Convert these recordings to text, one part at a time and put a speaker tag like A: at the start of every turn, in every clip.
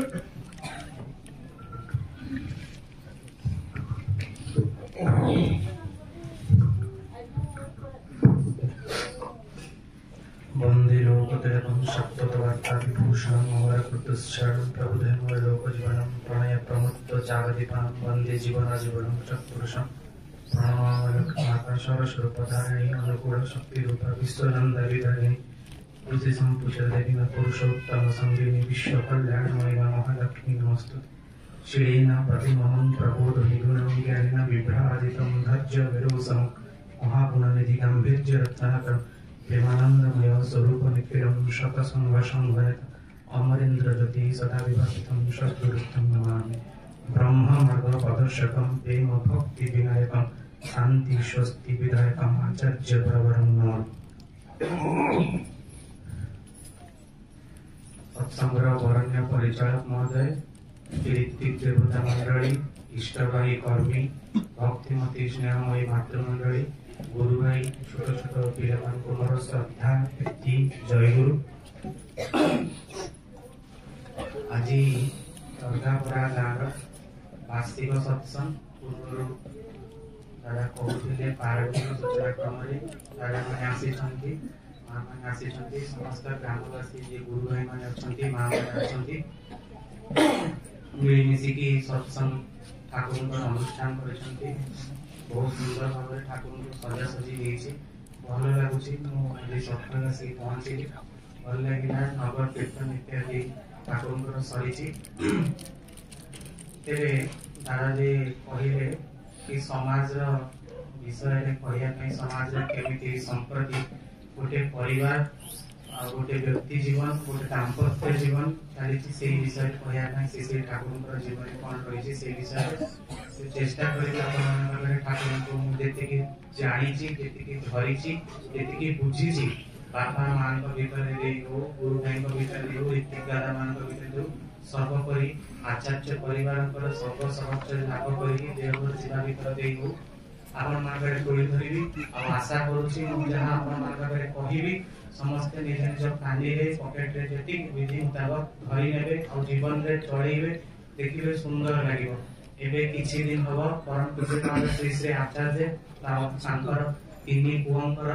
A: वंदे लोकत्रयं सप्तवार्ता विभूषणं अमरकृतश्चारं प्रबुद्धमय लोकजीवनं प्रणय प्रमुक्त जागतिपां वंदे जीवनाजीवनं चतुर्षं प्रणमामलकाशरस्वरूपधारिणी अनुकूल शक्तिरूपा विश्वनन्दविधारिणी तुलसी संपूज्य देवी पुरुषोत्तम संगिनी विश्वकल्याणमयी महालक्ष्मी नमस्तुते श्रीना प्रतिमहं प्रबोधि गुणं ज्ञानिना विभ्राजितं धज्य विरोसं महागुणनिधि गाम्भीर्य रत्नाकरं प्रेमानंदमय स्वरूप निखिलं शतसंघर्षंघनित अमरेन्द्र ज्योति सदा विभासितं शत्रुरुद्धं नमामि ब्रह्ममार्ग प्रदर्शकं प्रेम भक्ति विनायकं शांति स्वस्ति विधायकं आचार्य प्रवरं नमामि। सत्संग्रह वरण्य परिचालक महोदय, ऋत्विक देवता मंडली, इष्टभाई कर्मी, भक्तिमती स्नेहमयी मातृमंडली, गुरु भाई, छोट छोट पिला मोर श्रद्धा प्रीति जय गुरु। आज दुर्गापुरा गाँव वार्षिक सत्संग पूर्व दादा कहते पार्वती सूचना क्रम दादा मैंने आसी माँ मैंने आसी समस्त ग्रामवासी जी गुरु भाई मैंने अच्छा माँ मैंने अच्छा मिलमिशिकी सत्संग ठाकुर अनुष्ठान कर बहुत सुंदर भाव ठाकुर को सजासजी भल लगुच सकाल आस पहुँचली भल लगे नगर कीर्तन इत्यादि ठाकुर सरी तेरे दादा जी कहले कि समाज विषय कहवाई समाज केमी संप्रति गोटे परिवार गोटे व्यक्ति जीवन गोटे दाम्पत्य जीवन चली से विषय कहवाई से ठाकुर जीवन कौन रही से विषय से चेष्टा करी ठाकुर को मुझे जानी धरी जी बुझी बापा मान भीतर हो गुरु भाई भीतर हो ऋतिक दादा मान भीतर हो सर्वोपरि आचार्य परिवार सर्व सहचर्य लाभ कर देवघर सेवा भीतर हो आपण मानकर तोड़ी धरबी आशा करुच्ची जहाँ कहबी समस्ते निज निज कानी पकेट जी विधि मुताबक धरी ने जीवन में चढ़े देखिए सुंदर लगे। एबे किछि दिन हम परम पूज्य श्री श्री आचार्य तीन पुओंकर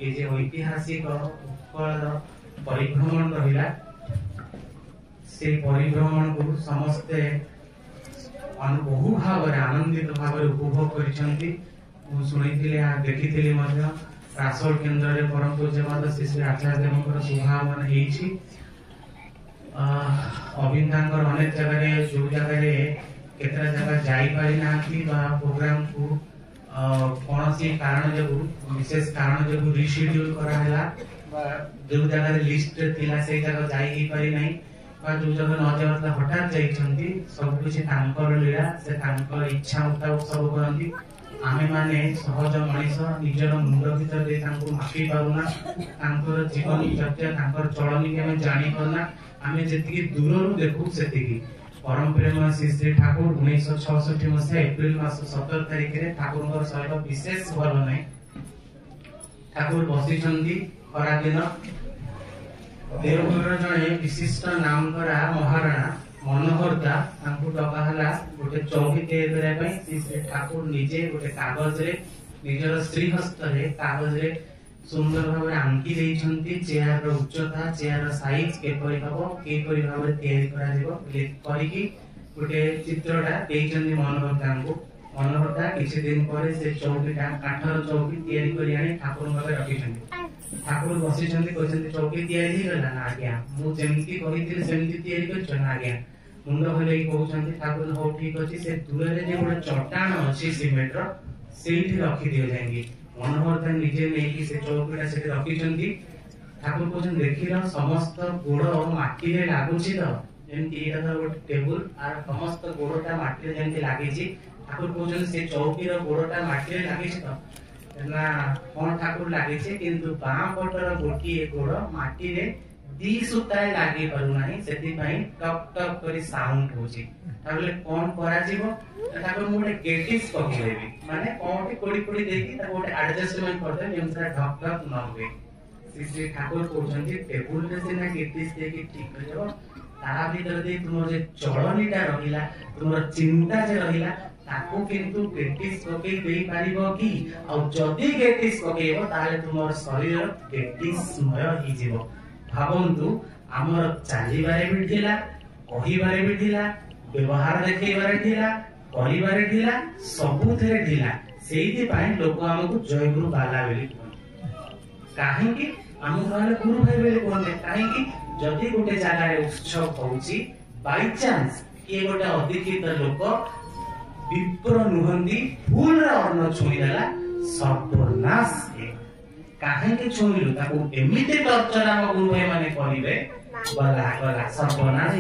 A: ये जे ऐतिहासिक उत्कल परिभ्रमण रहा से परिभ्रमण को समस्ते बहु भाव आनंदित भाव उपभोग कर देखी रासोल केन्द्र में परम पूज्यपाद श्री श्री आचार्य शुभागमन अभिन्दांकर अनेक जगह जो जगह केतरा जगह जाई पारि ना प्रोग्राम को कौन सी कारण जो विशेष कारण जो रिशेड्यूल कराला जो जगह लिस्ट थिला से जगह जाई ही पारि नहीं जो जगह न जाता हठात जाइछंती सब कुछ तांकर लीला से तांकर इच्छा मुताबिक सब करंती आमे माने सहज मनीष निजर मुंड भीतर दे तांको मापी पारुना तांकर जीवन चर्चा तांकर चलनी के हम जानी पारुना आमे जेतिकी दूररु देखु सेतिकी परम प्रेम श्री श्री ठाकुर 1966 मसीहा एप्रिल मास 17 तारिख रे ठाकुर सहित विशेष भल नहीं ठाकुर बसी खरा दिन देवघर जड़े विशिष्ट नाम करा महाराणा मनोहर दा डकाला गोटे चौकी तैयारी करने श्री श्री ठाकुर निजे गोटे कागज रे निजर श्रीहस्त कागज रे सुंदर भाव आंकी देइछंती चेयर उच्चता चेयर साइज केपरि भाव तैयारी करिकी गोटे चित्रटा देइछंती मनोहर दा किछि दिन पर से चौकीटा काठर चौकी तैयारी करि आनी ठाकुर भावे रखिछंती ठाकुर बसिछंती कहछंती चौकी तैयारी हे गला ना आज्ञा मु जेमती कहिथिले सेमती तैयारी करछन आज्ञा मुंड हले कहछंती ठाकुर हो ठीक अछि से दूर रे जे गोटे चट्टान अछि सिमेंट रो सेठी रखि दियो जाएंगे मनोहर दा निजे नहीं से चौकीटा से रखिछंती ठाकुर कहछन देखिलो समस्त गोड़ माटी रे लागुछि तो जेमती एटा गोटे टेबल आर समस्त गोड़टा माटी रे जेमती लागिछि ठाकुर कहछन से चौकी रो गोड़टा माटी रे लागिछि तो ना कोन ठाकुर लागिछि किंतु बाम पटर गोटी गोड़ माटी रे दी सुताय लागि पारु नाही सेति पई टक टक करी साउंड होछि ताबले कोन करा जीवो ठाकुर मोटे गेटिस कहि देबी माने कोनटी कोडी कोडी देकी ता गोटे एडजस्टमेंट करते जेमसा ढक ढक न होवे श्री श्री ठाकुर कहछन्ती टेबुल रे सिना गेटिस देकी ठीक हो जाबो ता भीतर दे तुम जे चलनीटा रहिला तुम चिंता जे रहिला ताको किंतु गेटिस पके देई पारिबो कि आ जदी गेटिस पकेबो ताले तुमर शरीर गेटिसमय हि जीवो। भावंतु हमर चालीबारे भी ढिला कहिबारे भी ढिला व्यवहार देखैबारे ढिला करिबारे ढिला सबुथरे ढिला सेइति पई लोक हमकु जय गुरु बाला बेली काहे कि हम कहले गुरु भाई बेली कोन काहे कि जदी गोटे जगह रे उत्सव होउची बाय चांस के गोटे अधिकृत लोक विप्र नुहंदी फूल रे अन्न छुई देला सर्वनाश काहे के छुईलु ताको एमिते टर्चर हम गुरु भाई माने करिवे गला गला सर्वनाश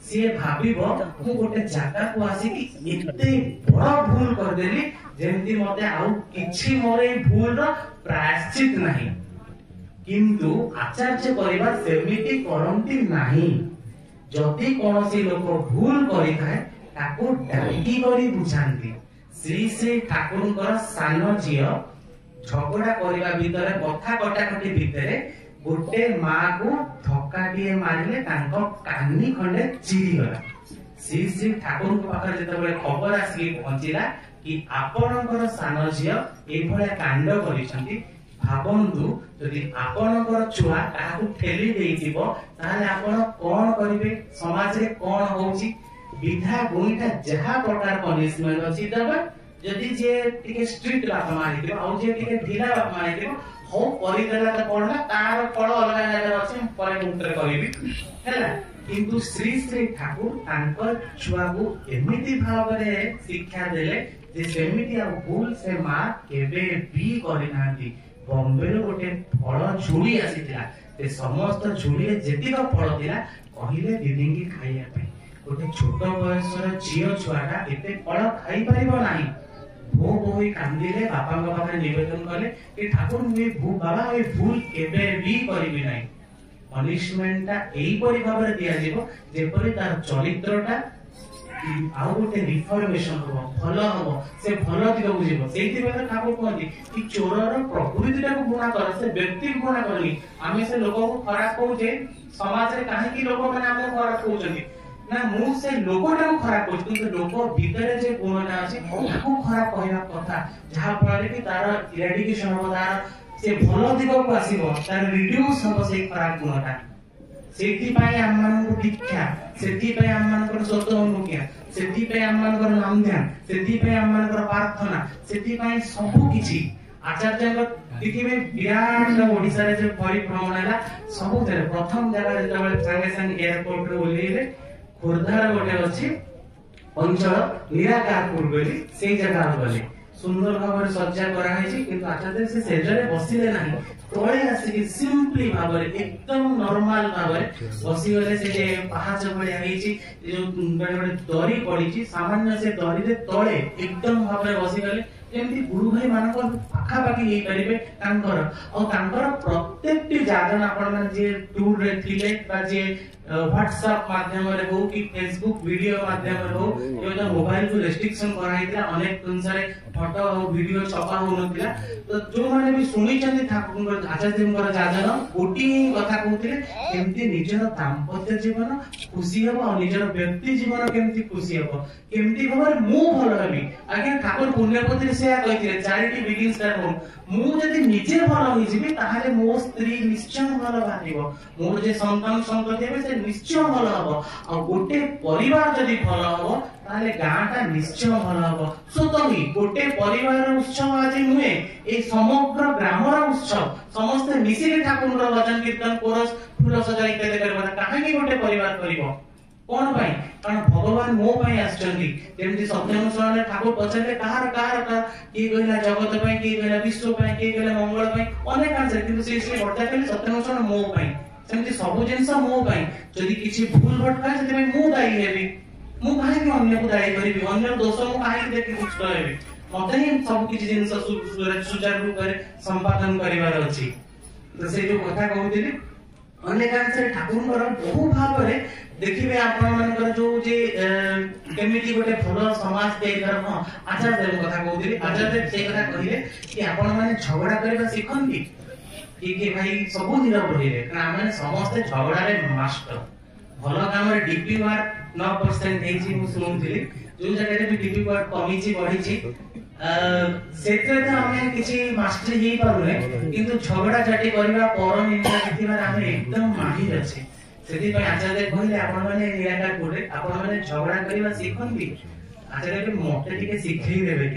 A: से भाबिबो मु गोटे जागा को आसी कि एते बड़ भूल कर देली जेंति मते आउ किछि मोरे भूल रो प्रायश्चित नाही किंतु आचार्य परिवार सेमिति करंती नाही जति कोनोसी लोक भूल करि थाए ताको डाकी करी बुझांती श्री श्री ठाकुरଙ୍କର सानो झियो झगड़ा करिवा भितरे कथा कटाकटी भितरे गोटे मां को धक्काटिए मारिले तांको कानी खंडे चिरी गला श्री श्री ठाकुर को पाखर जते बेले खबर आसी पहुंचिला कि आपणकर सानो झियो ए भले कांड करिसंती भावंतु यदि आपणकर छुआ ताकू ठेली देइथिबो ताले आपण कोन करिवे समाज रे कोन होउची विधा गोइठा जहा प्रकार पनिशमेंट अछि दबा यदि जे टिके स्ट्रिक्ट बात मारि दिबो आ जे टिके ढिला बात मारि दिबो हो परि देला त पडला तार फल अलगा अलगा अछि परे मुक्तर करिबी हैला किंतु श्री श्री ठाकुर तांकर छुआ को एमिति भावरे शिक्षा देले जे सेमिति आ भूल से मां केबे भी करिनांती बॉम्बे रो गोटे फल झुड़ी आसीतिला ते समस्त झुड़ी जेतिक फल दिला कहिले दीदी खाइया पे गोटे छोट बयसर झियो छुआटा एते फल खाई परिबो नाही भो बोई कांदिले बापा पाखरे निवेदन कले कि ठाकुर मुई भू बाबा ए भूल केबे भी करिबि नाही पनिशमेंटटा एई परि भाबरे दिया जीवो जेपरि तार चरित्रटा आउ गोटे रिफॉर्मेशन हो भलो हो से भलो दिग बुझिबो सेति बेला ठाकुर कहନ୍ତି कि चोरर प्रकृतिटा को गुणा कर से व्यक्ति को गुणा करनी आमे से लोक को खराब कहूजे समाज रे काहे कि लोक माने हम खराब कहउछथि ना मु से लोकटा को खराब कहउछ कि लोक भीतर जे गुणना अछि ताको खराब कहया कथा जहा फळे कि तार इरेडिकेशन हो तार से भलो दिग को आसीबो तार रिड्यूस हो से खराब गुणटा सेति पय हमन को दीक्षा सेति पय हमन को सत अनुज्ञा सेति पय हमन को नाम ध्यान सेति पय हमन को प्रार्थना सेति पय सब किछि आचार्य देखिबे विराट ओडिसा रे जे परिभ्रमण हैला सब तेरे प्रथम जगह जेतबे संगे संग एयरपोर्ट रे ओलेइले खोरधार गोटे अछि अंचल निराकारपुर बोली सेई जगह बोली सुंदर भाବରେ सज्जा करा हैछि किंतु आचार्य से सेजरे बसिले नाही तळे आसी सिंपली भाବରେ एकदम नॉर्मल भाବରେ बसी गले से जे पहाच भलिया हैछि जो बडे दरी पडिछि सामान्य से दरी रे तळे एकदम भाବରେ बसी गले जेमति गुरु भाई मानको पाखा पाखी हे परिबे तांकर और तांकर प्रत्येकटी जागन आपण माने जे टूर रे थिले बा जे व्हाट्सएप माध्यम रे हो कि फेसबुक वीडियो माध्यम रे हो एबे मोबाइल को रेस्ट्रिक्शन कराइला अनेक अनुसार फोटो और वीडियो छपा हो नथिला तो जो माने भी सुनि चंदी ठाकुर आचार्यଙ୍କର जाजन कोटी कथा कहउथिले केमति निजर दाम्पत्य जीवन खुशी हो और निजर व्यक्ति जीवन केमति खुशी हो केमति भाବରେ मु भलो हेबी आगे ठाकुर पुण्यपति से कहिथिले चैरिटी बिगिंस एट होम मु जदि निजे भलो होई जिबी ताहाले मो स्त्री निश्चय भलो भातिबो मोर जे संतान संतति हेबे से निश्चय भलो हबो और गोटे परिवार जदि भलो हबो ताले गांटा निश्चय भलो हबो सुतमी गोटे परिवार उत्सव आज नुहे ए समग्र ग्रामर उत्सव समस्त मिसी के ठाकुर भजन कीर्तन कोरस फूल सजा इत्यादि करबा काहे कि गोटे परिवार करिवो कोन भाई कारण भगवान मो भाई आछंती जेमति सत्यनुसरण ठाकुर पछले कहार की कहला जगत भाई की कहला विश्व भाई की कहला मंगल भाई अनेक आंसर किंतु से वर्ता कहले सत्यनुसरण मो भाई सेमति सब जिंस मो भाई जदि किछि भूल भटका जति भाई मु दाई हेबी मु काहे कि अन्य को दाई करिवि अन्य दोष मु काहे कि देखि कुछ कहबी मते ही सब किछि जिंस सुचारू रूप रे संपादन करिवार अछि तो से जो कथा कहउतिली अनेक आंसर ठाकुरଙ୍କର बहु भाबरे देखिबे आपण मानकर जो जे केमिति गोटे भलो समाज दे धर्म आचार्य कथा कहउतिली आचार्य से कथा कहिले कि आपण माने झगड़ा करबा सिखंती कि भाई सब निरव रहिले कारण माने समस्त झगड़ा रे मास्टर भल काम डीपी मार्क 9% ହେଇଛି ମୁଁ ଶୁଣୁଥିଲି ଯୋଉ ଜାଗାରେ ବି ଡିପି ମାର୍କ କମିଛି ବଢିଛି ସେଥିରେ ତ ଆମେ କିଛି ମାଷ୍ଟରୀ ହେଇ ପାରୁନେ କିନ୍ତୁ ଝଗଡା ଝାଟି କରିବା ପର ନିନ୍ଦା ଦେଖିବାରେ ଆମେ एकदम ମାହିର ଅଛି ସେଥିପାଇଁ ଆଚାର୍ଯ୍ୟ କହିଲେ ଆପଣ ମାନେ ନିରାକାର କୋଡେ ଆପଣ ମାନେ ଝଗଡା କରିବା ଶିଖନ୍ତି ଆଚାର୍ଯ୍ୟ ବି ମତେ ଟିକେ ଶିଖେଇ ଦେବେ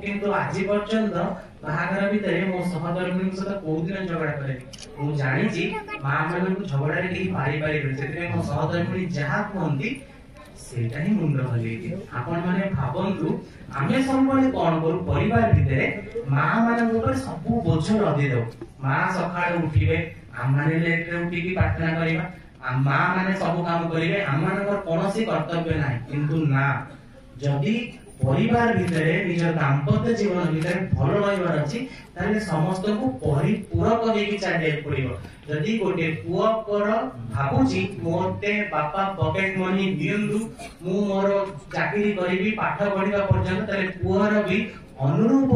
A: କିନ୍ତୁ ଆଜି ପର୍ଯ୍ୟନ୍ତ ବାହାଘର ଭିତରେ ମୋ ସହଧର୍ମୀଙ୍କ ସହିତ କୋଉ ଦିନ ଝଗଡା କରେନି ମୁଁ ଜାଣିଛି ମା ମାନଙ୍କୁ ଝଗଡାରେ କେହି ପାରି ପାରିବେନି ସେଥିପାଇଁ ମୋ ସହଧର୍ମୀ ଯାହା କୁହନ୍ତି ସେଇଟା ହିଁ ମୁଣ୍ଡ ହଲେଇକି ଆପଣ ମାନେ ଭାବନ୍ତୁ ଆମେ ସବୁବେଳେ କଣ କରୁ ପରିବାର ଭିତରେ ମା ମାନଙ୍କ ଉପରେ ସବୁ ବୋଝ ଲଦି ଦଉ ମା ସକାଳେ ଉଠିବେ ଆମମାନେ ଲେଟରେ ଉଠିକି ପ୍ରାର୍ଥନା କରିବା ମା ମାନେ ସବୁ କାମ କରିବେ ଆମମାନଙ୍କର କୌଣସି କର୍ତ୍ତବ୍ୟ ନାହିଁ କିନ୍ତୁ ନା ଯଦି परिवार भितर निज दाम्पत्य जीवन भितर भल रहिबार अछि ताले समस्तको परिपूरक हेकि चलिए पड़िबो जदि गोटे पुआ पर भाबुची मोते बापा पॉकेट मनी दियंदु मु मोर चाकरी करिवि पाठ पढिबा पर्यंत ताले पुआर भी अनुरूप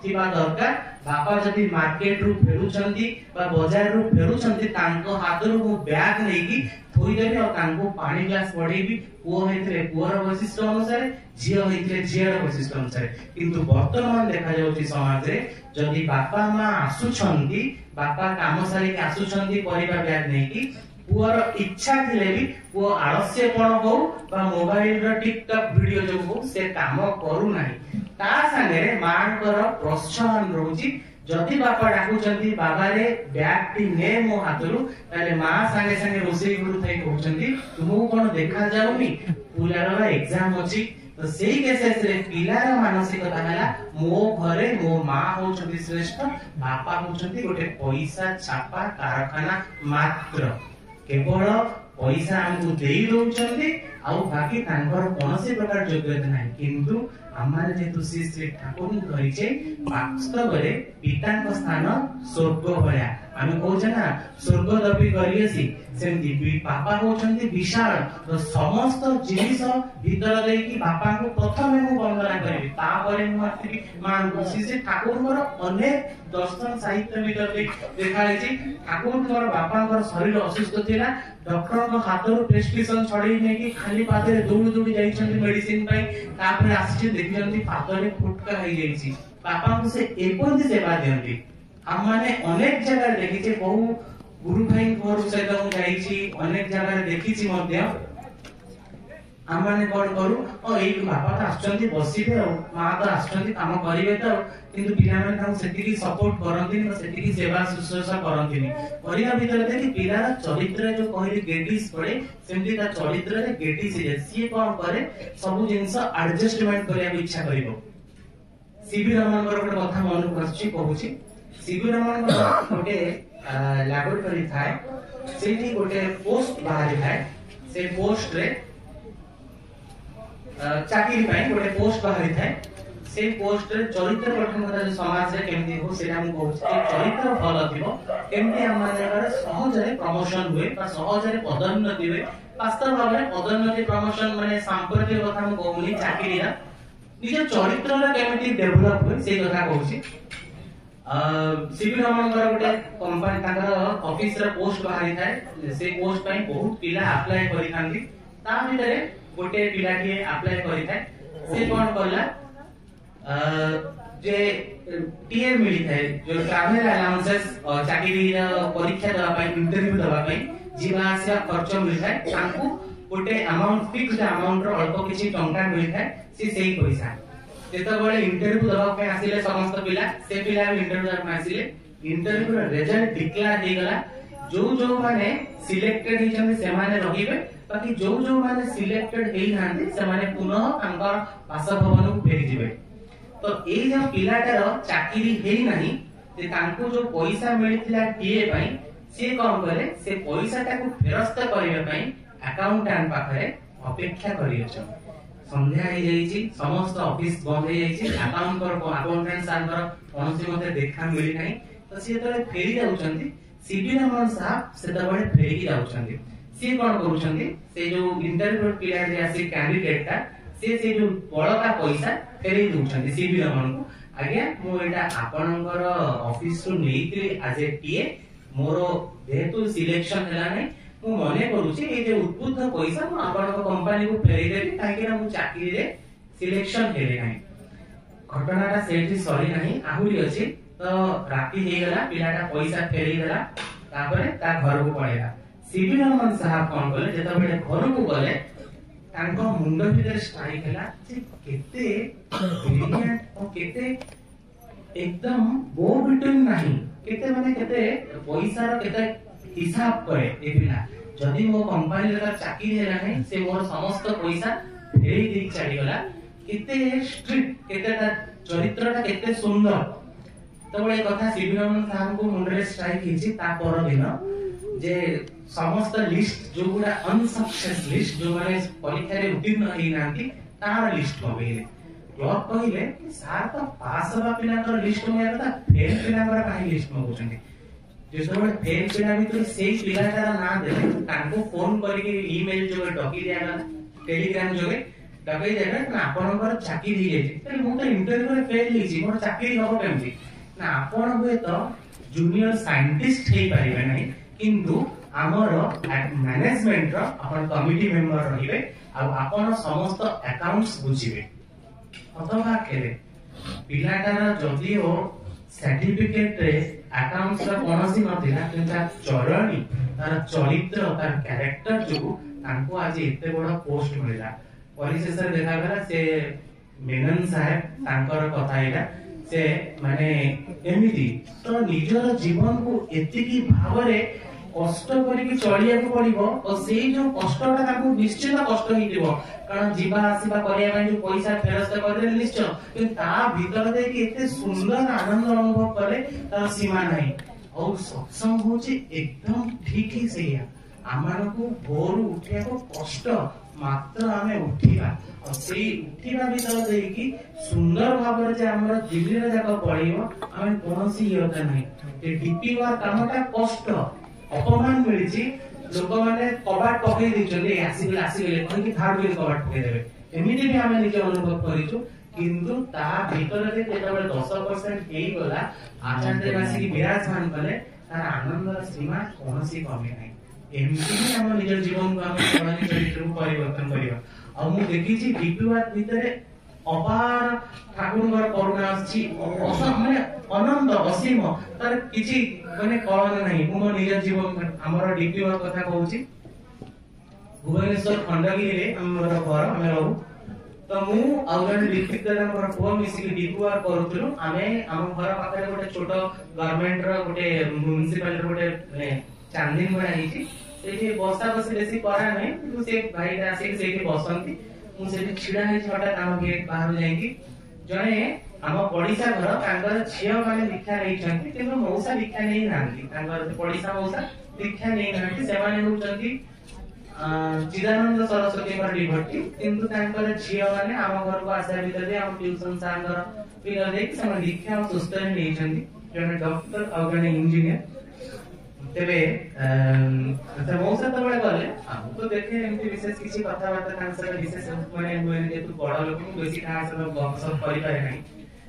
A: थिबा दरकार बापा जदि मार्केट रु फेरुचंती बा बाजार रु फेरुचंती तांको हातरु मु बैग नेकी थोई देबी और तांको पानी ग्लास पढेबी पुआ हेतरे पुआर वैशिष्ट अनुसार झियो हेतरे झियर वैशिष्ट अनुसार किंतु वर्तमान देखा जाउची समाज रे जदि बापा मा आसुछंती बापा काम सारी आसुछंती परिवार बैग नेकी पुआर इच्छा थिले भी पुआ आलस्यपण हो बा मोबाइल रो टिकटॉक वीडियो जो हो से काम करू नाही ता संगे मानकर प्रोत्साहन रहउची जदि बापा डाकुचंती बाबा रे बैग टी ने मो हातरु ताले मां संगे संगे रोसई गुरु थाई कहउचंती तुमु कोन देखा जाउनी पुलार एग्जाम अछि तो सेही केसेस रे पिलार मानसिकता हला मो घरे मो मां होचंती श्रेष्ठ बापा होचंती गोटे पैसा छापा कारखाना मात्र केवल पैसा हमकु देई दउचंती आउ बाकी तांकर कोनसी प्रकार योग्यता नाही किंतु आमारे जेतु श्री श्री ठाकुर कहिचे वास्तव रे पिताଙ୍କ स्थान स्वर्ग भया आमे कहउछ ना स्वर्ग दबी करियसी सेमती पापा होचंती विशाल तो समस्त जिनिस भीतर देई कि बापा को प्रथमे मु वंदना करबी तापरे मु आसी मान श्री श्री ठाकुरଙ୍କର अनेक दर्शन साहित्य भीतर देखाई छी ठाकुरଙ୍କର बापाଙ୍କର शरीर असुस्थ थिला डॉक्टर को हाथरु प्रेस्क्रिप्शन छड़ी ने कि खाली पादे दौड़ी दौड़ी जाइछंती मेडिसिन पई तापर आसी देखिछंती पादरे फुटका होई जाईछि बापा को से एपंती सेवा देंती हम माने अनेक जगह देखिछे बहु गुरु भाई घर सहित मु जाईछि अनेक जगह देखिछि मध्य हम माने कोन करू ओ एई बापा त आछंती बसिबे और मां त आछंती काम करिवे त किंतु पिला माने हम सेतिकी सपोर्ट करंती न सेतिकी सेवा शुश्रूषा करंती नि परिया भीतर देखि पिलार चरित्र जो कहली गेटिस पड़े सेमती ता चरित्र रे गेटिस जे सी कोन करे सब जिंस एडजस्टमेंट करिया इच्छा करिवो सीबी रमन कर गोटे कथा मन को आछि कहूची सीबी रमन गोटे लैबोरेटरी थाए सेठी गोटे पोस्ट बाहरी थाए से पोस्ट रे चाकरी पाई गोटे पोस्ट बाहरी थाए से पोस्ट रे चरित्र गठन करा जो समाज रे केमती हो सेटा हम कहूची चरित्र भल थिबो केमती हम माने सहज रे प्रमोशन हुए बा सहज रे पदोन्नति हुए वास्तव भाव रे पदोन्नति प्रमोशन माने सांप्रतिक कथा हम कहूनी चाकरी रा निज चरित्र रे केमती डेवलप हुए से कथा कहूची सीबी रमन कर गोटे कंपनी ताकर ऑफिस रे पोस्ट बाहरी थाए से पोस्ट पई बहुत पिला अप्लाई करि थांती ता भितरे गोटे पिला के अप्लाई करि थाए से कोन करला जे टीए मिली थाए जो ट्रैवल अलाउंसेस चाकरी परीक्षा दवा पई इंटरव्यू दवा पई जीवा आसिया खर्च मिली थाए तांको गोटे अमाउंट फिक्स्ड अमाउंट रो अल्प किछि टंका मिली थाए से सेही पैसा जेता बळे इंटरव्यू दवा पे आसीले समस्त पिला से पिला इंटरव्यू दवा पे आसीले इंटरव्यू रो रिजल्ट डिक्लेयर हे गला जो माने सिलेक्टेड हिचंदी से माने रहिबे बाकी जो माने सिलेक्टेड हेई नांदी से माने पुनः तांकर बासभवन को फेरि जिवे तो एई जो पिलाटार चाकरी हेई नाही जे तांको जो पैसा मिलिथिला टीए पई से कोन करे से पैसाटा को फेरस्त करिवे पई अकाउंटेंट पाखरे अपेक्षा करियछ संध्या हे जाईची समस्त ऑफिस बंद हे जाईची अकाउंटेंट सारकर कोनसी मते देखा मिली नाही तो से तले फेरी जाउचंती सीबी रमन साहब से तबळे फेरी जाउचंती से कोन करूचंती से जो इंटरव्यू पिला जे आसी कैंडिडेट ता से जो बळका पैसा फेरी दउचंती सीबी रमन को आज्ञा मो एटा आपनकर ऑफिस रु नेइत्री आज ए टीए मोरो जेतु सिलेक्शन हला नै मु मने करूची ए जे उद्बुद्ध पैसा मु आपन कंपनी को फेरै देबी काहे कि मु चाकरी रे सिलेक्शन हेले नाही। घटनाटा सेठी सरी नाही आहुरी अछि। तो राती हे गला पिलाटा पैसा फेरै देला तापरे ता घर को पळेला। सीबी रमन साहब कोन बोले जेता बेले घर को गले तांको मुंड भीतर स्ट्राइक हला जे केते ब्रिलियंट और केते एकदम बो बिटुन नाही केते माने केते पैसा रो केते हिसाब करे ए पिला जदी मो कंपनी रे चाकरी हेला नाही से मोर समस्त पैसा फेरै दे चली गला केते स्ट्रिक्ट केते ता चरित्रटा केते सुंदर। तो बळे कथा सीबी रमन साहब को मुंड रे स्ट्राइक हिची ता पर दिन जे समस्त लिस्ट जो गुडा अनसक्सेस लिस्ट जो माने परीक्षा रे उत्तीर्ण हेई नांती तार लिस्ट मगेले क्लब कहिले कि सार तो पास हवा पिला कर लिस्ट में था फेल पिला कर काहे लिस्ट मगुचंदी जे सब फेल पिला भीतर सेई पिलाटार ना देले तांको फोन करी ईमेल जो डकी दियाला टेलीग्राम जो डकई देले ना आपनकर चाकरी हे जेती त मु तो इंटरव्यू रे फेल हेची मोर चाकरी हबो केमती ना आपन होय तो जूनियर साइंटिस्ट हे पारिबे नाही किंतु आमर मैनेजमेंट रो अपन कमिटी मेंबर रहिबे आ अपन समस्त अकाउंट्स बुझिबे अथवा केले पिलाटार जदि ओ सर्टिफिकेट रे अकाउंट्स रा कोनोसी नथिला किंतु चरणी तार चरित्र तार कैरेक्टर जो तांको आज एते बड़ पोस्ट मिलला परिशेष रे देखा गला से मेनन साहेब तांकर कथा आइला से माने एमिति तो निजर जीवन को एतिकी भावरे कष्ट करिक चलिया को पड़िबो और सेई जो कष्टटा ताकू निश्चित कष्ट हिदिबो कारण जीवा आसीबा करिया ପାଇଁ जो पैसा फेरस्त करले निश्चय कि ता भीतर दे कि एते सुंदर आनंद अनुभव करे तार सीमा नाही और सत्संग होची एकदम ठीक ही सेया आमान को भोर उठिया को कष्ट मात्र आमे उठिबा और सेई उठिबा भीतर दे कि सुंदर भाବରେ जे हमर दिल्ली रे जाका पड़िबो आमे कोनोसी योगा नाही ए डीपी वार कामटा कष्ट अपमान मिलिछि लोक माने कबाट पकई दिचले आसी गेले कोन कि थार्ड विल कबाट पकई देबे एमिति भी हमें निजे अनुभव करिछु किंतु ता भीतर रे जेतबे 10% हेई गला आचार्य वासी की विराजमान कले तार आनंदर सीमा कोनोसी कमी नाही एमिति भी हम निज जीवन को हम प्रणाली चरित्र को परिवर्तन करियो आ मु देखिछि डीपीवाद भितरे अपार ठाकुरଙ୍କର करुणा अछि माने अनंत असीम तार किछि माने कळन नाही मु निज जीवन हमर डीपीवाद कथा कहूछि भुवनेश्वर खंडगिरी रे हमर घर हम रहू तो मु आउर डिस्ट्रिक्ट रे हमर पुआ मिसी डीपीवाद करूथलु आमे हम घर पाखरे गोटे छोटो गवर्नमेंट रो गोटे म्युनिसिपल रो गोटे चांदिन बना हिची सेठी बसा बसी बेसी करा नै किंतु से भाई आसी सेठी बसंती मु सेठी छिडा हे छटा काम गेट बाहर जाईकी जने हम पड़िसा घर तांगर छियो माने दीक्षा नै छंती किंतु मौसा दीक्षा नै नांती तांगर पड़िसा मौसा दीक्षा नै नांती से माने होचंती चिदानंद सरस्वती पर डिभट्टी किंतु तांकर छियो माने हम घर को आशा भीतर दे हम ट्यूशन सांगर पिला दे कि सम दीक्षा और सुस्त नै छंती जने डॉक्टर और जने इंजीनियर तेबे त मौसा त बडे गले हम तो देखे एमती विशेष किछि कथा बात कांसर विशेष माने मोने जे तू बड़ लोक को बेसी का सब गप सब करि पारे नै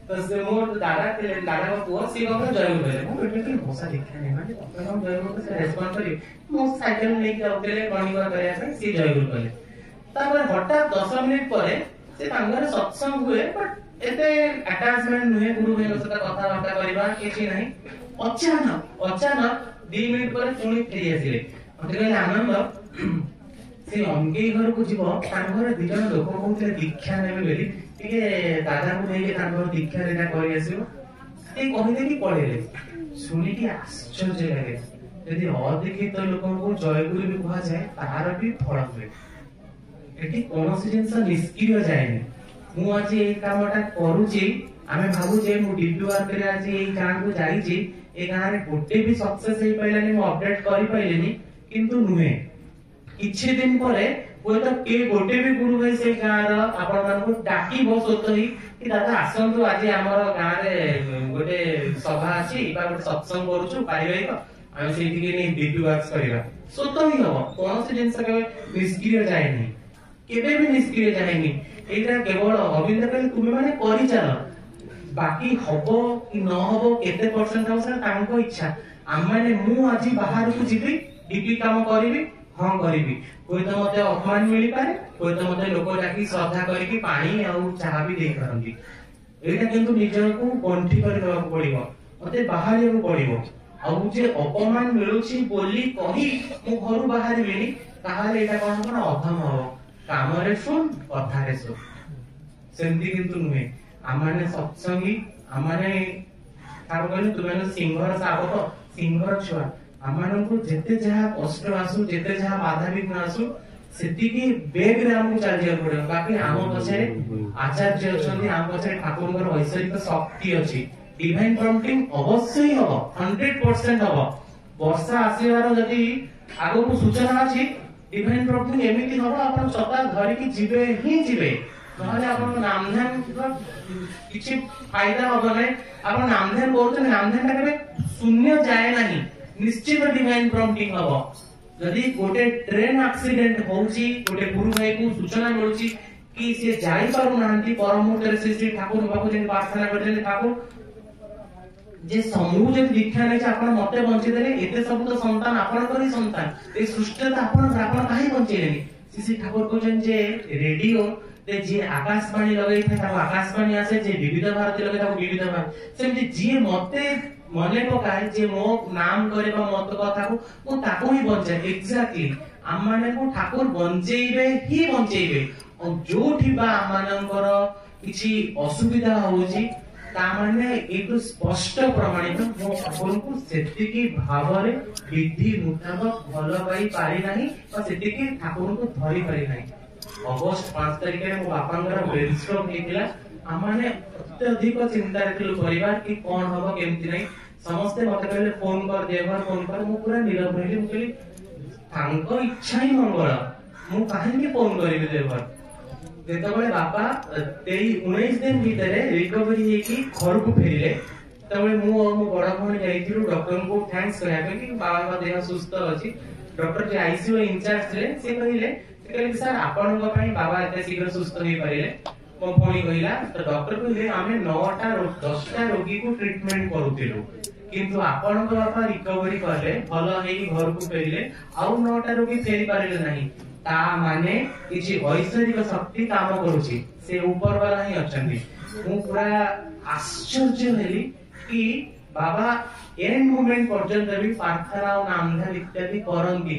A: तो से मोर दादा को पुओ सी गप जय गले मो बेटे के मौसा देखा नै माने तो हम जय को से रेस्पॉन्ड करी मो साइकिल नै के अकेले मॉर्निंग वॉक करया से सी जय गले तापर हठात 10 मिनिट परे से तांगर सत्संग हुए बट एते अटैचमेंट नुहे गुरु भाई सहित कथा बार्ता करबा किछि नै अचानक 2 मिनिट पर पुणी फेरी आसिले मते कहले आनंद से अंके घर को जीव तांगर दि जन लोक कहउते दीक्षा नेबे बेली टिके दादा को नेके तांगर दीक्षा रेटा करि आसियो से कहिदे कि पळेले सुनी कि आश्चर्य लागे यदि अशिक्षित लोक को जय गुरु भी कहा जाए तार भी फल हुए एटी कोनोसी जिंस निष्क्रिय जायने मु आज ए कामटा करूची आमे भाबु जे मु डीपी वर्क रे आज ए गां को जाईची ए गां रे गोटे भी सक्सेस हे पइलानी मु अपडेट करि पाइलेनी किंतु नुहे किछि दिन परे कोइ त के गोटे भी गुरु भाई से गां रो आपण मान को डाकी बस होतई कि दादा आसंतु आज हमर गां रे गोटे सभा अछि बा गोटे सत्संग करूछु पाइबै को हम सेठी के नै डीपी वर्क करिवा सतो ही हो कोन से जिंस के निष्क्रिय जायनी केबे भी निष्क्रिय जायनी एटा केवल अविंद कले तुमे माने करि चलो बाकी हबो कि न हबो केते परसेंट हो सर तांको इच्छा हम माने मु आज बाहर को जीबी डीपी काम करिवि हाँ करी कोई तो मते अपमान मिली पारे कोई तो मते लोक डाकी श्रद्धा करके पानी आ चाहा भी दे करंती एटा किंतु निजर को गंठी कर देबा पड़िबो मते बाहरिया को पड़िबो अब जे अपमान मिलुची बोली कही मु घरु बाहर बिनी ताहाले एटा कोन कोन अधम हो काम रे सुन कथा रे सुन सेंती किंतु नुहे आमाने सत्संगी आमाने तार कहले तुमे सिंहर साबक सिंहर छुआ आमानकु जेते जहा कष्ट आसु जेते जहा बाधा विघ्न आसु सेति की बेग रे हमकु चल जिया पड़े बाकी आम पछे आचार्य अछंती आम पछे ठाकुरकर वैश्विक शक्ति अछि डिवाइन प्रॉम्प्टिंग अवश्य ही हो 100% हो वर्षा आसीबार जदी आगो को सूचना अछि डिवाइन प्रॉम्प्टिंग एमिति हो आपण छता धरि की जीवे ही जीवे नहले आपण नाम ध्यान किछि फायदा हो नै आपण नाम ध्यान करते नाम ध्यान केबे शून्य जाए नहीं निश्चित डिवाइन प्रॉम्प्टिंग हो जदी गोटे ट्रेन एक्सीडेंट होउची गोटे गुरु भाई को सूचना मिलुची कि से जाई पारु नांती परम मुहूर्त श्री श्री ठाकुर बाबू जे प्रार्थना करले ठाकुर जे समूह जे दीक्षा नै आपण मते बंची देले एते सब तो संतान आपण करी संतान ए सृष्टि त आपण काहे बंचेले श्री श्री ठाकुर कहन जे रेडियो ते जे आकाशवाणी लगै था आकाशवाणी आसे जे विविध भारती लगै था विविध भारती सेमति जे मते मने पकाए जे मो नाम करबा मत कथा को मो ताको ही बंचे एग्जैक्टली हम माने को ठाकुर बंचेइबे ही बंचेइबे और जोठी बा मानकर किछि असुविधा होउची ता माने एक स्पष्ट प्रमाणित मो ठाकुर को सेति की भाव रे विधि मुताबिक भलो पाई पारी नाही और सेति की ठाकुर को धरि पारी नाही अगस्त 5 तारिख रे मो बापांगर ब्रेन स्ट्रोक हेतिला आमाने अत्यधिक चिंता रखलु परिवार की कोन होबो केमति नै समस्ते मते कहले फोन कर देवर फोन कर मु पूरा नीरव रहिली मु कहली तांको इच्छा ही मंगल मु काहे फोन करिबे देवर जेतबेले बापा 19 दिन भीतर रिकवरी हेकी घर को फेरिले तबे मु और मु बड़ा भणी जाईथिलु डॉक्टर को थैंक्स कहबे कि बाबा का देह सुस्त अछि डॉक्टर जे आईसीयू इंचार्ज रे से कहले सर आपन को पई बाबा एते शीघ्र सुस्त होई परिले मो फोन कहिला तो डॉक्टर कहले आमे 9टा 10टा रोगी को ट्रीटमेंट करूतिलु किंतु आपन को बापा रिकवरी करले भलो हेई घर को फेरिले आउ 9टा रोगी फेरी पारिले नाही ता माने किछि ऐश्वरिक शक्ति काम करूची से ऊपर वाला ही अछंती मु पूरा आश्चर्य हेली कि बाबा एंड मोमेंट पर्यंत भी प्रार्थना और नाम ध्यान इत्यादि करंती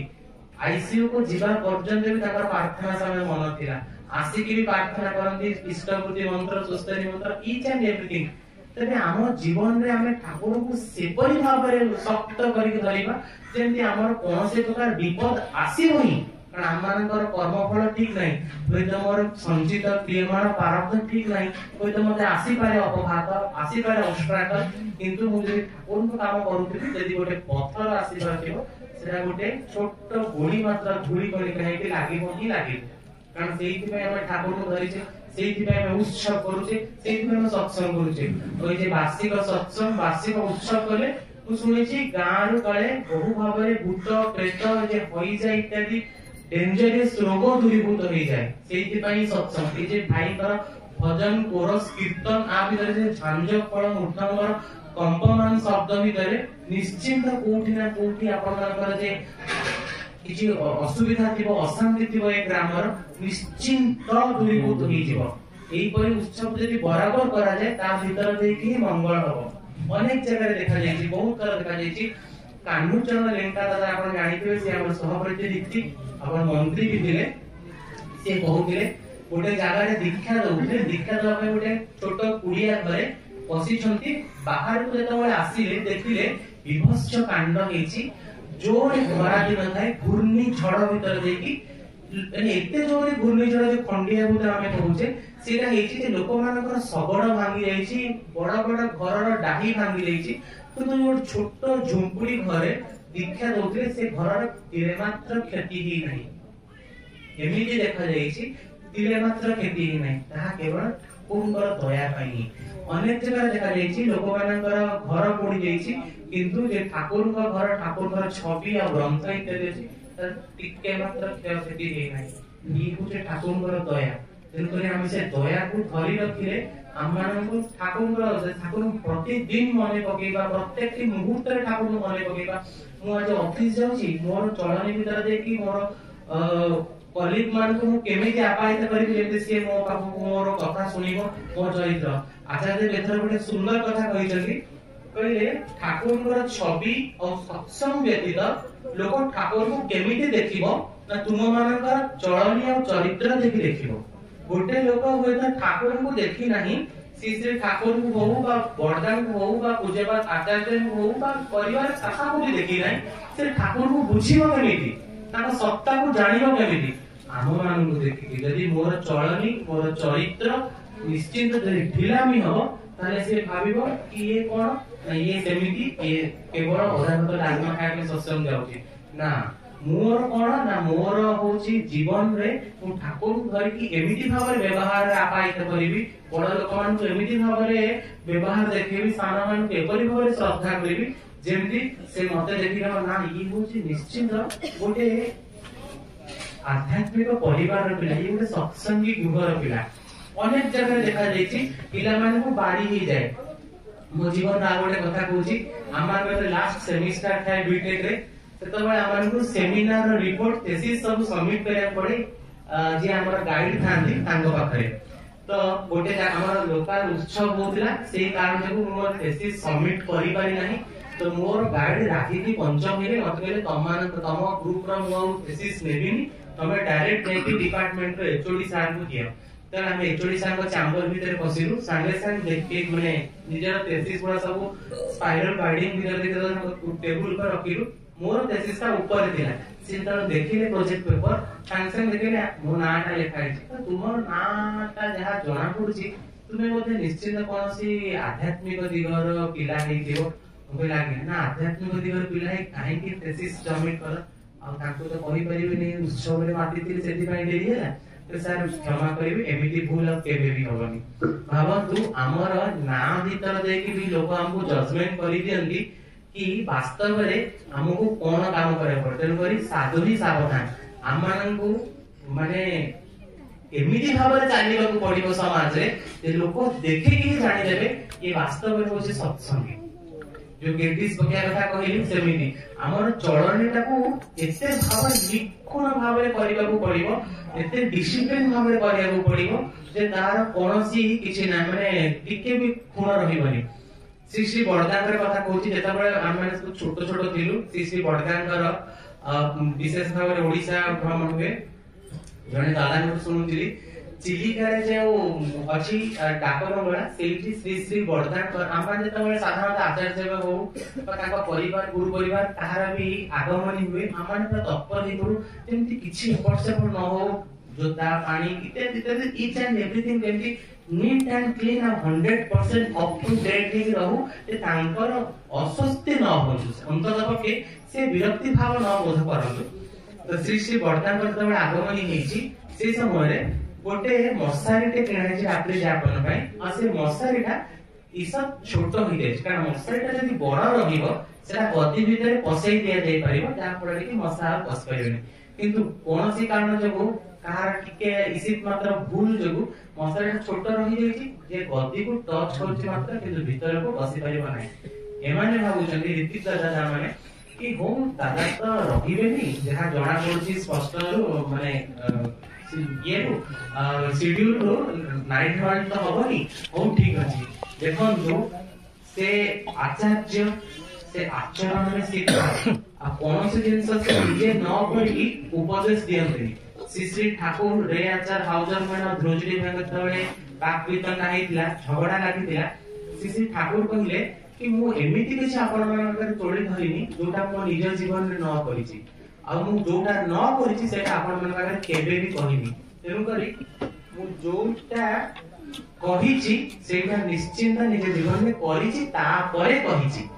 A: आईसीयू को जीवा पर्यंत भी ताकर प्रार्थना समय मन थिला आसी की भी प्रार्थना करंती इष्टपूर्ति मंत्र सुस्तरी मंत्र ईच एंड एवरीथिंग तबे हम जीवन रे हमें ठाकुर को सेपरी भाव रे शक्त करी धरिबा जेंति हमर कोनसे प्रकार विपद आसी होई कारण आमानकर कर्मफल ठीक नाही होय तमर संचित क्रियमाण प्रारब्ध ठीक नाही होय त मते आसी पारे अपघात आसी पारे ऑब्स्ट्रैकल किंतु मु जे ठाकुर को काम करूथि जदी गोटे पत्थर आसी रहथिबो सेरा गोटे छोट गोली मात्र धूली करी कहीं के लागिबो ही लागिबो कारण सेहि पे हम ठाकुर को धरिछे सेहि पे हम उत्सव करूछे सेहि पे हम सत्संग करूछे ओइ जे वार्षिक सत्संग वार्षिक उत्सव कले तू सुनिछि गां रु कळे बहु भाबरे भूत प्रेत जे होई जाय इत्यादि डेंजरस रोग दूरीभूत हो जाए सेहि पई सत्संग ए जे भाई कर भजन कोरस कीर्तन आ भीतर जे झांझ फल मुठंगर कंपमान शब्द भीतर निश्चिंत कोठी ना कोठी आपनकर जे किछि असुविधा थिबो अशांति थिबो ए ग्रामर निश्चिंत दूरीभूत हो जिवो एई परि उत्सव जदि बराबर करा जाय ता भीतर देखि मंगल हबो अनेक जगह देखा जायछि बहुत कर देखा जायछि कान्हुचरण लेंका दादा आपण जानिथिबे से हमर सहप्रतिनिधि अपन मंत्री भी दिले से कहउतिले गोटे जागा रे दीक्षा दवा पे गोटे छोट कुड़िया घरे पसिछंती बाहर को जेतबेले आसीले देखिले विभत्स कांड हेछि जोर खरा दिन थाए घूर्णी झड़ भीतर देकी एने एते जोर घूर्णी झड़ जे खंडिया भूत आमे कहउचे सेटा हेछि जे लोक मानकर सबड़ भांगी जायछि बड़ बड़ घरर डाही भांगी जायछि तो जो छोट झुंपुड़ी घरे दीक्षा दउतले से घरर तिरे मात्र क्षति ही नहीं एमिति देखा जायछि तिरे मात्र क्षति ही नहीं ताहा केवल ठाकुरकर दया पाई अनेक जगह देखा जायछि लोक मानकर घर पड़ी जायछि किंतु जे ठाकुरकर घर ठाकुरकर छवि आ ग्रंथ इत्यादि अछि टिके मात्र क्षति ही नहीं ई होचे ठाकुरकर दया तेणुकर आम से दया को धरी रखिले आम ठाकुर प्रतिदिन मन पकेबा प्रत्येक मुहूर्त ठाकुर मन पकेबा मु आज ऑफिस जाउची मोर चलनी भीतर देखि मोर कलीग मान को केमिति आपायित करिबि जेते से मो पाखु मोर कथा सुनिबो मो चरित्र आचार्य बेथर गोटे सुंदर कथा कहिसथि कहले ठाकुर छवि और सत्संग व्यतीत लोक ठाकुर को केमिति देखिबो ना तुम मानकर चलनी और चरित्र देखि देखिबो गोटे लोक होय त ठाकुर को देखि नाही श्री ठाकुर को हो बा बरदान को हो बा पूज्यपाद आचार्य को हो बा परिवार शाखा को भी देखि नाही से ठाकुर को बुझिबो केमिति ताका सत्ता को जानिबो केमिति आम मान को देखि यदि मोर चलनी मोर चरित्र निश्चित ढिलामी हो ताले से भाबिबो कि ये कोन ये सेमिति ये केवल अधागत डालमा खाय में सत्संग जाउची ना मोर कोन ना मोर होची जीवन रे मु ठाकुर धरि की एमिति भाबरे व्यवहार आपायित करिवि बड़ लोक मान को एमिति भाबरे व्यवहार देखेबि साना मान को एपरि भाबरे श्रद्धा करिवि जेमति से मते देखिबा ना ई होची निश्चित गोटे आध्यात्मिक परिवार पिला ये गोटे सत्संगी गृहर पिला अनेक जगह देखा जायछि पिला मान को बाड़ी ही जाय मो जीवन आ गोटे कथा कहूची आमार में लास्ट सेमिस्टर थाय बीटेक रे सेतबे आमान को सेमिनार रिपोर्ट थीसिस सब सबमिट करिया पड़े जे हमर गाइड थांती तांगो पाखरे तो गोटे हमर लोकल उत्सव होतला से कारण जको मोर थीसिस सबमिट करि पारि नाही तो मोर गाइड राखी थी पंचमी रे मत कहले तम ग्रुप रो मो थीसिस नेबिनी तमे डायरेक्ट नेकी डिपार्टमेंट रे एचओडी सर को दियो त हम एचओडी सर को चैम्बर भीतर पसिलु संगे संग देखके माने निजर थीसिस पूरा सब स्पाइरल गाइडिंग भीतर देखि टेबल पर रखिलु मोर थीसिस का ऊपर दिला सिंतर देखिले प्रोजेक्ट पेपर संग देखिले मो नाटा लिखा है तो तुमर नाटा जहा जणा पड़ुची तुमे बोधे निश्चित कोनसी आध्यात्मिक दिगर पिला हे दियो मो लागे ना आध्यात्मिक दिगर पिला हे काहे कि थीसिस सबमिट कर आ ताको तो कहि परिबे नै उत्सव रे माटी तिल सेति पई देरी है तो सर क्षमा करिबे एमिति भूल केबे भी होबनी भाबंतु हमर ना भीतर देखि भी लोक हमको जजमेंट करि दियंती कि वास्तव रे हमको कोन काम करे पड़ते करी साधु ही सावधान आमान को माने एमिति भाबरे चालिबा को पड़िबो समाज रे जे लोक देखि कि जानि देबे ये वास्तव रे होछि सत्संग जो गेटिस बकिया कथा कहिली सेमिति हमर चलनीटा को एते भाव निखुण भाबरे करिबा को पड़िबो एते डिसिप्लिन भाबरे करिया को पड़िबो जे तार कोनोसी किछि ना माने टिके भी खुण रहिबनी श्री श्री बड़दांगर कथा कहूची जेता बळे हम माने छोट छोट थिलु श्री श्री बड़दांगर विशेष भाव रे ओडिसा भ्रमण हुए जने दादा सुनुतिली चिलिका रे जे अछि डाकर बळा सेठी श्री श्री बड़दांगर आमा जेता बळे साधारण आचार्य सेवा हो ताका परिवार गुरु परिवार ताहार भी आगमनी हुए आमाने त तत्पर ही गुरु जेमति किछि एपट न हो जोता पानी इत्यादि इत्यादि ईच एंड एवरीथिंग जेमति नीट एंड क्लीन और 100% अप टू डेट ही रहू ते तांकर अस्वस्थ न हो अंततः के से विरक्ति भाव न बोध करंतु तो श्री श्री बड़दांगर जब आगमनी हेची से समय रे गोटे मशारी टे किणाई जे आपले जापन पय आ से मशारीटा ईसा छोट होई जाय कारण मशारीटा जदी बड़ रहिबो सेटा गति भीतर पसई दिया जाय परिबो जा फळ कि मशा पस परिबनी किंतु कोनसी कारण जगो कार टिके इसित मात्र भूल जगु मशारीटा छोट रहि जायछि जे गति को टच करछि मात्र किंतु भीतर को पसि परिबो नै एमाने भाबुचंदी रीति दादा माने कि हो दादा तो रहिबेनी जहा जणा पड़छि स्पष्ट माने ये शेड्यूल रो नाइट हॉल्ट तो हबनी हो ठीक अछि देखन जो से आचार्य से आचरण में सीखा आ कोन से जिंस से निजे न पड़ी उपदेश दियंती श्री श्री ठाकुर रे आचार हाउजर में ध्रुजरी भांग तळे पाक वितन नाहितला झगड़ा लागितला श्री श्री ठाकुर कहले कि मु एमिति किछ आपण मानकर तोड़ी धरिनी जोटा मो निज जीवन रे न करिछि आ मु जोटा न करिछि सेटा आपण मानकर केबे भी कहिनी तेनु करी मु जोटा कहिछि सेटा निश्चिंत निज जीवन में करिछि ता परे कहिछि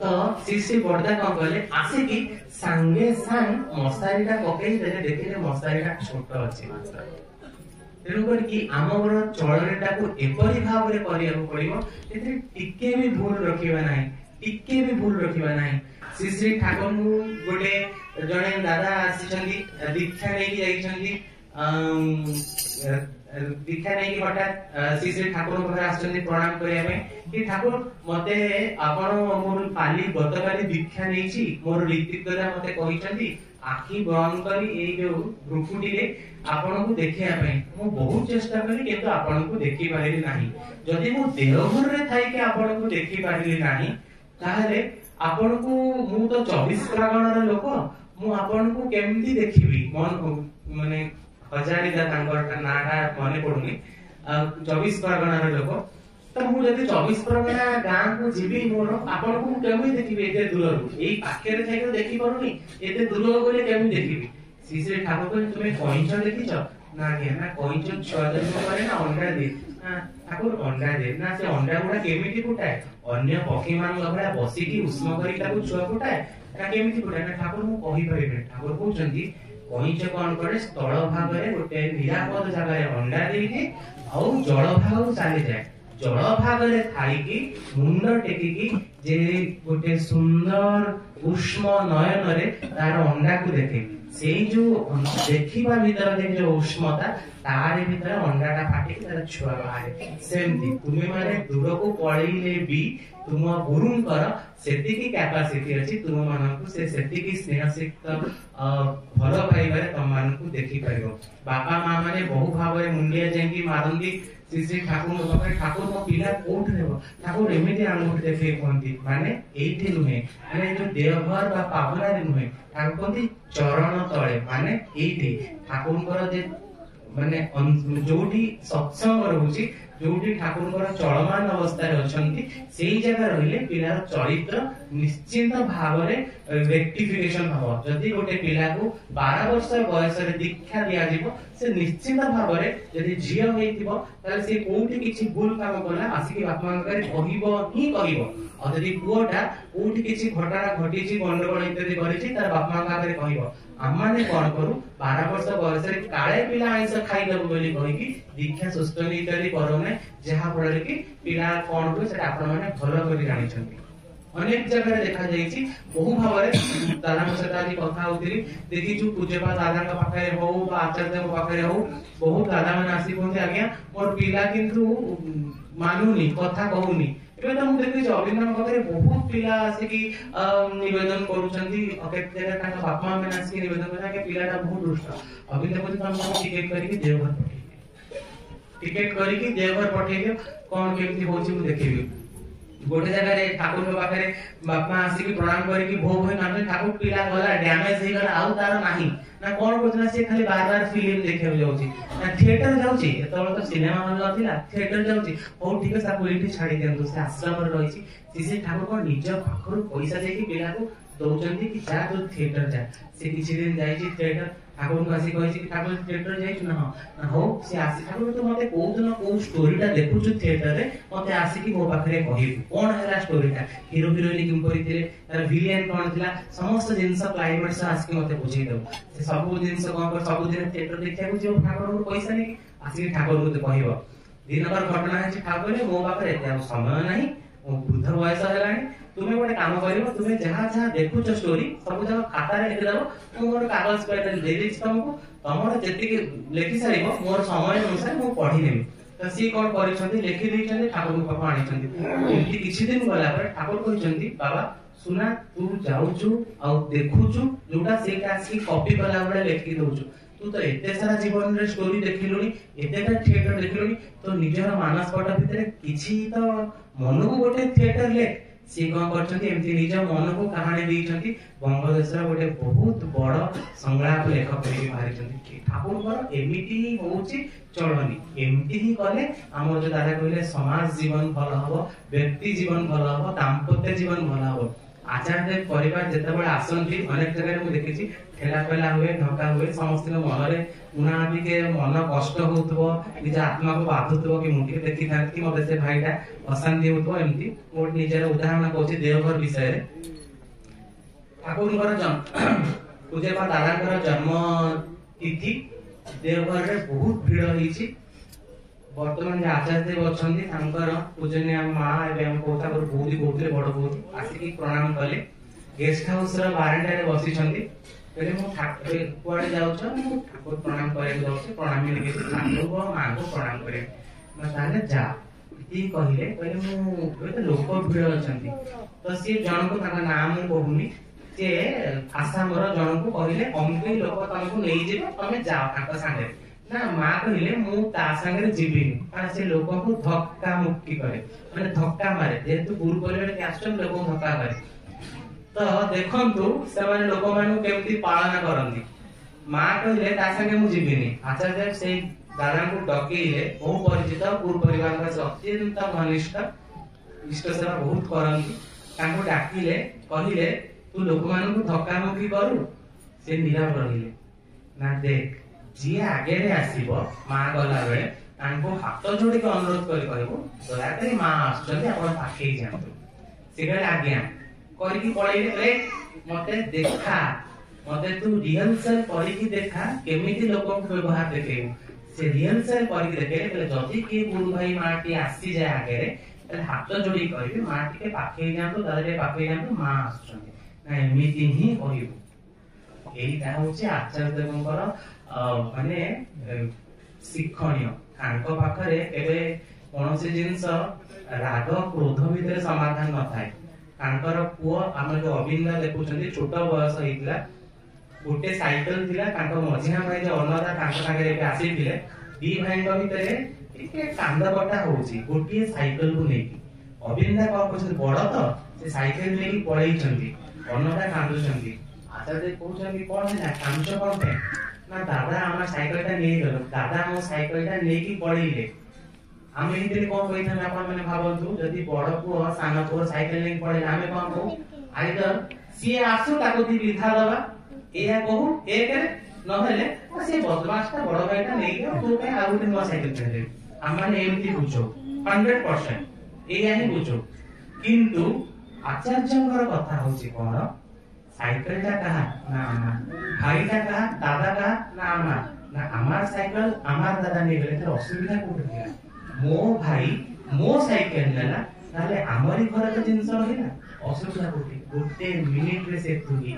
A: तो श्री बड़दा कौन कहले आसे कि संगे संग मशारीटा पकई देले देखिले मशारीटा छोट अछि मात्र तेनुकर कि आमर चलनटा को एपरि भाव रे करिया पड़िबो एते टिके भी भूल रखिबा नाही टिके भी भूल रखिबा नाही श्री श्री ठाकुर गोटे जणे दादा आसीचंदी दीक्षा नै जाईचंदी दीक्षा नहीं कि हठात श्री श्री ठाकुर पाखे आसुचंदी प्रणाम करने कि ठाकुर मते आपण मोर काली गतकाली दीक्षा नहीं मोर रीतिकता मते कहिसंती आखि बंद करी ए जो भ्रुकुटी रे आपण को देखिया पई मु बहुत चेष्टा करी किंतु आपण को देखि पारिली नाही जदि मु देवघर रे थाई के आपण को देखि पारिली नाही ताहले आपण को मु तो 24 प्रगणर लोक मु आपण को केमती देखिबी मन माने हजारीदा तांकर नाटा मने पडुनी 24 प्रगणर लोक तो मु जदि 24 प्रगणा गां को जीवी मोर आपण को केमती देखिबी एते दूर एई पाखे रे थाई के देखि परुनी एते दूर गले केमती देखिबी श्री श्री ठाकुर को तुमे कहिछ देखिछ ना के ना कहिछ छय जन्म करे ना अंडा दे ठाकुर अंडा दे ना से अंडा गुडा केमिति फुटाए अन्य पक्षी मान लबडा बसी की उष्म करी ताकू छुआ फुटाए ना केमिति फुटाए ना ठाकुर मु कहि परिबे ठाकुर कहउचंती कहिछ कोन करे स्थल भाग रे गोटे निरापद जगह रे अंडा देई के आ जल भाग को चली जाए जल भाग रे खाई की मुंड टेकी की जे गोटे सुंदर उष्म नयन रे तार अंडा को देखे से जो देखिबा भीतर देख जो उष्मता तारे भीतर अंडाटा फाटी तार छुआ बाहर सेमती तुमे माने दूर को पळैले भी तुम गुरुंकर सेति की कैपेसिटी अछि तुम मानकु से सेति की स्नेहसिक्त भलो पाइबारे तुम मानकु देखि पाइबो बापा मां माने बहु भावरे मुंडिया जेंकी मारंदी श्री श्री ठाकुर बापा ठाकुर मो पिला कोठ रेबो ठाकुर एमिति आंगुठ देखे कोंती माने एठी नुहे माने जो देवघर बा पावना रे नुहे ठाकुर कोंती चरण तळे माने एठी ठाकुरकर जे माने जोठी सत्संग रहउची जोठी ठाकुरकर चलमान अवस्था रे अछंती सेही जगह रहिले पिलार चरित्र निश्चित भाव रे रेक्टिफिकेशन हो जदी गोटे पिला को 12 वर्ष बयस रे दीक्षा दिया जीवो से निश्चित भाव रे जदी झियो हेतिबो ताले से कोठी किछि भूल काम कला आसी बापा करे कहिबो ही कहिबो और जदी पुओटा कोठी किछि घटना घटिछि गंडगोल इत्यादि करिछि तार बापा करे कहिबो आमाने कोन करू 12 वर्ष बयस रे काळे पिला आइस खाइ दबो बोली कहि दीक्षा सुस्त इत्यादि करने जहा फल कि पिला कोन हो सेटा आपण माने भलो करि जानि छथि अनेक जगह देखा जाइछि बहु भावरे दादा सतादी कथा होतिली देखि छु पूज्यपा दादा का पाखे हो बा आचार्य को पाखे हो बहुत दादा माने आसी कोन आज्ञा मोर पिला किंतु मानुनी कथा कहूनी एबे त मु देखि अभिनव पाखे बहुत पिला आसी कि निवेदन करूछंती अकेते ताका बापा माने आसी निवेदन करा के पिलाटा बहुत दुष्ट अभिनव को हम टिकट करी देवघर टिकट करी की देवघर पठेइले कोन केमती होची मु देखिबी गोटे जगह रे ठाकुर पाखे बापा आसी की प्रणाम करी की भो भो नाम ठाकुर पिला गला डैमेज हे गला आउ तार नाही ना कोन कोतना से खाली बार बार फिल्म देखे जाउची ना थिएटर जाउची एतबळ तो सिनेमा हॉल नथिला थिएटर जाउची ओ ठीक है सा पोलिटी छाडी देंदु से आश्रम रे रहिची सिसे ठाकुर को निज पाखरु पैसा देकी पिला को दउचंती कि जा तो थिएटर जा से किछि दिन जाईची थिएटर ठाकुर को आसी कहिछि कि ठाकुर थिएटर जाईछु ना हो से आसी ठाकुर तो मते को दिन को स्टोरीटा देखुछु थिएटर रे मते आसी कि मो पाखरे कहिबु कोन हैला स्टोरीटा हीरो हीरोइन किम परिथिले तार विलेन कोन थिला समस्त जिंस क्लाइमेट से आसी मते बुझेइ दउ से सब जिंस कोन पर सब दिन थिएटर देखिया को जो ठाकुर को पैसा नै आसी ठाकुर को कहइबो दिन पर घटना है ठाकुर मो पाखरे एते समय नाही ओ बुद्ध वयस हेलानी तुमे गोटे काम करिवो तुमे जहा जहा देखुछ स्टोरी सब जगह खाता रे लिख देबो मु गोटे कागज पे दे देछि तुमको तमरो जेति लेखि सारिबो मोर समय अनुसार मु पढी नेबी त सी कोन परिछंती लेखि दैछंती ठाकुर को पापा आनिछंती एति किछि दिन गला पर ठाकुर कहिछंती बाबा सुना तू जाउछु आ देखुछु जोटा सेटा आसी कॉपी कला बडा लेखि दउछु तू तो एते सारा जीवन रे स्टोरी देखिलुनी एतेटा थिएटर देखिलुनी तो निजर मानस पट भितरे किछि तो मनु गोटे थिएटर ले सी कोन करछंती एमती निज मन को कहानी दैछंती बंगदेशर गोटे बहुत बड़ संग्राम लेखक करी मारिछंती ठाकुर पर एमिति होउची चलनी एमती ही कले हमर जो दादा कहले समाज जीवन भल हबो व्यक्ति जीवन भल हबो दाम्पत्य जीवन भल हबो आचार्य परिवार जेतेबेले आसंती अनेक जगह मु देखिछि ठेला पेला हुए धक्का हुए समस्त मन रे उनाटी के मन कष्ट होतबो निज आत्मा को बाधुतबो कि मुठी देखि था कि मते से भाईटा अशांति होतबो एमती मोर निजर उदाहरण कहछि देवघर विषय रे ठाकुरकर जन्म पूज्यपा दादाकर जन्म तिथि देवघर रे बहुत भीड़ होईछि वर्तमान जे आचार्य देव अछंती तांकर पूजनीय मां एबे हम कोथा पर बहुत ही बड़ बहुत आसी की प्रणाम कले गेस्ट हाउस रा बारंडा रे बसी छंती कहले मु ठाकुर कुआडे जाउछ मु ठाकुर प्रणाम करे जाउछ प्रणामी लेके ठाकुर को मां को प्रणाम करे ना ताले जा ती कहिले कहले मु तो लोक भीड़ अछंती तो सी जन को ताका नाम कहूनी जे आसाम रो जन को कहिले अमके लोक तमको नै जेबे तमे जाओ ताका संगे ना मां कहिले मु ता संगे जीविनी कारण से लोक को धक्का मुक्ति करे माने धक्का मारे जेतु गुरु परिवार के आश्रम लोक को धक्का मारे तो देखंतु से लोक मानु केमती पालन करंती मां कहिले ता संगे मु जीविनी आचार्य से दादा को डकेइले बहु परिचित गुरु परिवार का अत्यंत घनिष्ठ इष्ट सेवा बहुत करंती ताको डाकिले कहिले तू लोक मानु को धक्का मुक्ति करू से निराव रहिले ना देख जी आगे रे आसीबो मां गला बेले ताको हाथ जोड़ी के अनुरोध करि कहबो दया करी मां आछथि आपण पाखे जांतु सिगरे आज्ञा करि की पळैले रे मते देखा मते तू रिहर्सल करि की देखा केमिति लोक को व्यवहार देखेबो से रिहर्सल करि देखे बोले जदि के गुरु भाई माटी आसी जाय आगे रे त हाथ जोड़ी कहबी माटी के पाखे जांतु दादरे पाखे जांतु मां आछथि ना एमिति ही कहबो एइटा होचे आचार्य देवंकर माने शिक्षणीय तांको पाखरे एबे कोनोसी जिंस राग क्रोध भितर समाधान न थाए तांकर पुओ हम जो अविंदा देखुचंदी छोट बयस हेतिला गोटे साइकिल थिला तांको मझिया भाई जे अन्नदा तांको सागे एबे आसीथिले दी भाईଙ୍କ भितरे टिके कांदा बटा होउची गोटे साइकिल को नेकी अविंदा को पछन बड़ तो से साइकिल नेकी पळेई छंती अन्नदा कांदुचंती आचार्य कहउचंदी कोन है कांचो कोन है ना दादा आमा साइकिल टा नेई गलो दादा मो साइकिल टा नेकी पळेइले आमे हिते कोन कहिथान आपण माने भाबंतु जदि बड़ पुओ सान पुओ साइकिल नेकी पळेइले आमे कोन कहू आइदर सी आसु ताको दी विधा दबा एया कहू ए करे न हेले से बदमाश ता बड़ भाईटा नेई गयो तू पे आउ दिन साइकिल किनले आमाने एमती बुझो 100% एया ही बुझो किंतु आचार्यंकर कथा होची कोन साइकिल टा कहा ना आमा भाई टा कहा दादा कहा ना आमा ना आमार साइकिल आमार दादा ने गले तो असुविधा कोठे मो भाई मो साइकिल नेला ताले आमरी घर के जिंस रहिला असुविधा कोठे गोटे मिनिट रे से तुही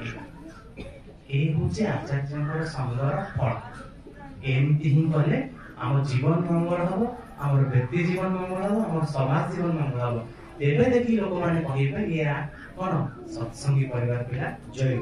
A: ए होचे आचार्यंकर संगर फल एमती ही कले आम जीवन मंगल हबो आम व्यक्ति जीवन मंगल हबो आम समाज जीवन मंगल हबो तेबे देखि लोक माने कहिबे या कोन सत्संगी परिवार पिला जय